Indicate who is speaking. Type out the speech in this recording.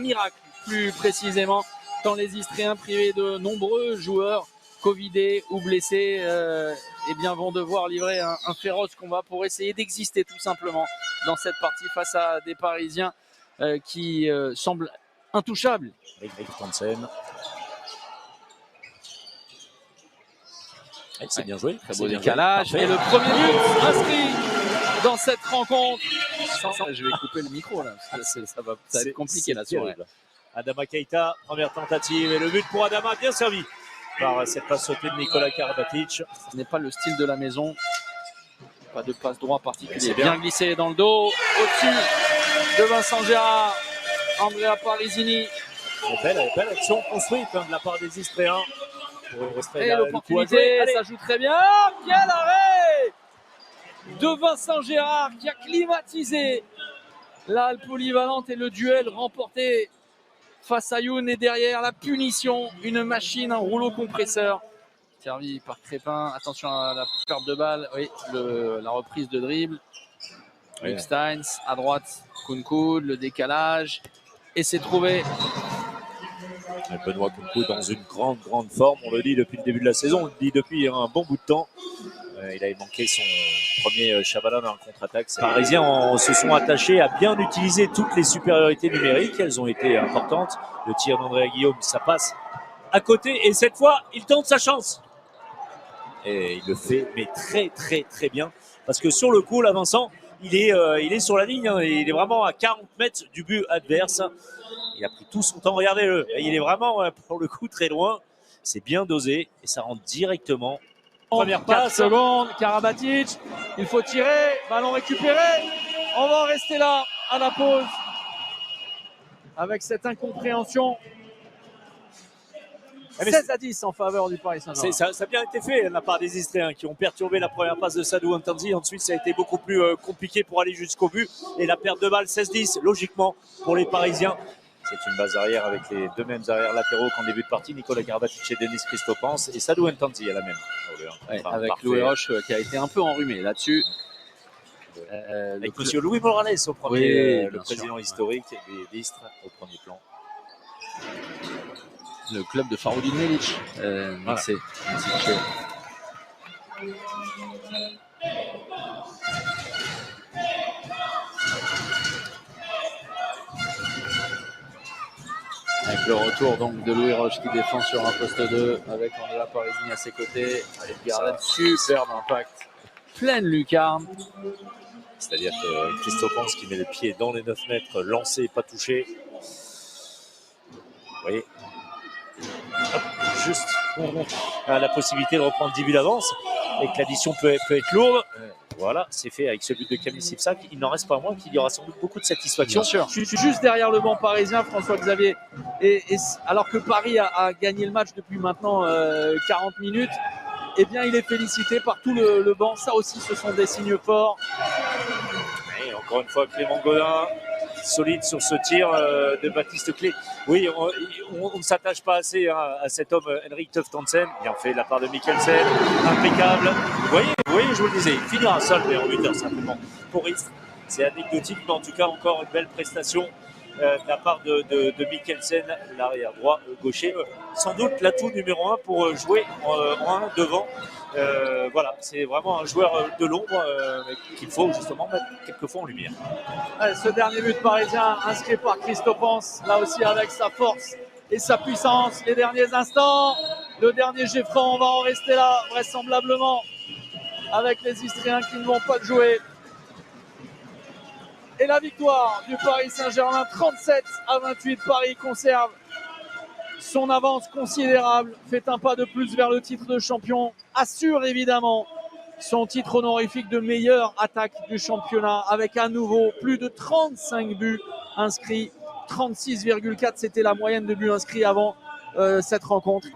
Speaker 1: miracle plus précisément, tant les Istréens privés de nombreux joueurs covidés ou blessés eh bien, vont devoir livrer un féroce combat pour essayer d'exister tout simplement dans cette partie face à des Parisiens qui semblent intouchables.
Speaker 2: C'est bien joué,
Speaker 1: très beau décalage. Et le premier but inscrit dans cette rencontre. Je vais couper le micro là, ça va être compliqué la soirée.
Speaker 2: Adama Keita, première tentative et le but pour Adama, bien servi par cette passe sautée de Nikola Karabatic.
Speaker 1: Ce n'est pas le style de la maison, pas de passe droit particulier. Bien glissé dans le dos, au-dessus de Vincent Gérard, Andrea Parisini.
Speaker 2: Belle action construite de la part des Istréens.
Speaker 1: Et l'opportunité, ça joue très bien. Quel arrêt de Vincent Gérard qui a climatisé la halle polyvalente et le duel remporté face à Youn. Et derrière la punition, une machine, un rouleau compresseur servi par Crépin. Attention à la perte de balle. Oui, la reprise de dribble. Luc Steins à droite, Kounkoud, le décalage et c'est trouvé.
Speaker 2: Benoît Kounkoud dans une grande forme, on le dit depuis le début de la saison, on le dit depuis un bon bout de temps. Il avait manqué son premier Chabalin en contre-attaque. Les Parisiens se sont attachés à bien utiliser toutes les supériorités numériques, elles ont été importantes. Le tir d'Andrea Guillaume, ça passe à côté et cette fois, il tente sa chance. Et il le fait, mais très bien. Parce que sur le coup, là, Vincent, il est sur la ligne, hein, il est vraiment à 40 mètres du but adverse. Il a pris tout son temps, regardez-le. Il est vraiment, pour le coup, très loin. C'est bien dosé et ça rentre directement.
Speaker 1: Première passe. 4 secondes, Karabatic. Il faut tirer, ballon récupéré. On va en rester là à la pause avec cette incompréhension. 16-10 en faveur du Paris Saint-Germain.
Speaker 2: Ça a bien été fait de la part des Istréens qui ont perturbé la première passe de Sadou Ntanzi. Ensuite, ça a été beaucoup plus compliqué pour aller jusqu'au but. Et la perte de balle, 16-10, logiquement, pour les Parisiens. C'est une base arrière avec les deux mêmes arrières latéraux qu'en début de partie. Nicolas Karabatic et Denis Christopans. Et Sadou Ntanzi à la même.
Speaker 1: Avec Louis Roche qui a été un peu enrhumé là-dessus.
Speaker 2: Avec monsieur Louis Morales au premier, le président historique des Istres au premier plan.
Speaker 1: Le club de Faroudine Melic. Voilà. Avec le retour donc de Louis Roche qui défend sur un poste 2 avec Andrea Parisini à ses côtés. Garden, superbe impact. Pleine lucarne.
Speaker 2: C'est-à-dire que Christopans qui met le pied dans les 9 mètres, lancé, pas touché. Vous voyez, juste la possibilité de reprendre 10 buts d'avance et que l'addition peut être lourde. Voilà, c'est fait avec ce but de Camille Sipsac. Il n'en reste pas moins qu'il y aura sans doute beaucoup de satisfaction.
Speaker 1: Bien sûr. Je suis juste derrière le banc parisien, François-Xavier. Et alors que Paris a gagné le match depuis maintenant 40 minutes, eh bien, il est félicité par tout le banc. Ça aussi, ce sont des signes forts.
Speaker 2: Et encore une fois, Clément Godin, solide sur ce tir de Baptiste Clé. Oui, on ne s'attache pas assez à cet homme, Henrik Toftansen. Bien fait de la part de Mikkelsen, impeccable. Vous voyez, je vous le disais, il finira seul le meilleur buteur simplement pour Istres. C'est anecdotique, mais en tout cas, encore une belle prestation de la part de Mikkelsen, l'arrière droit gaucher. Sans doute l'atout numéro 1 pour jouer en 1 devant. Voilà, c'est vraiment un joueur de l'ombre qu'il faut justement mettre quelquefois en lumière.
Speaker 1: Ce dernier but parisien inscrit par Christopans, là aussi avec sa force et sa puissance. Les derniers instants, le dernier jet franc, on va en rester là vraisemblablement avec les Istréens qui ne vont pas le jouer. Et la victoire du Paris Saint-Germain, 37-28. Paris conserve son avance considérable, fait un pas de plus vers le titre de champion, assure évidemment son titre honorifique de meilleure attaque du championnat avec à nouveau plus de 35 buts inscrits, 36,4 c'était la moyenne de buts inscrits avant cette rencontre.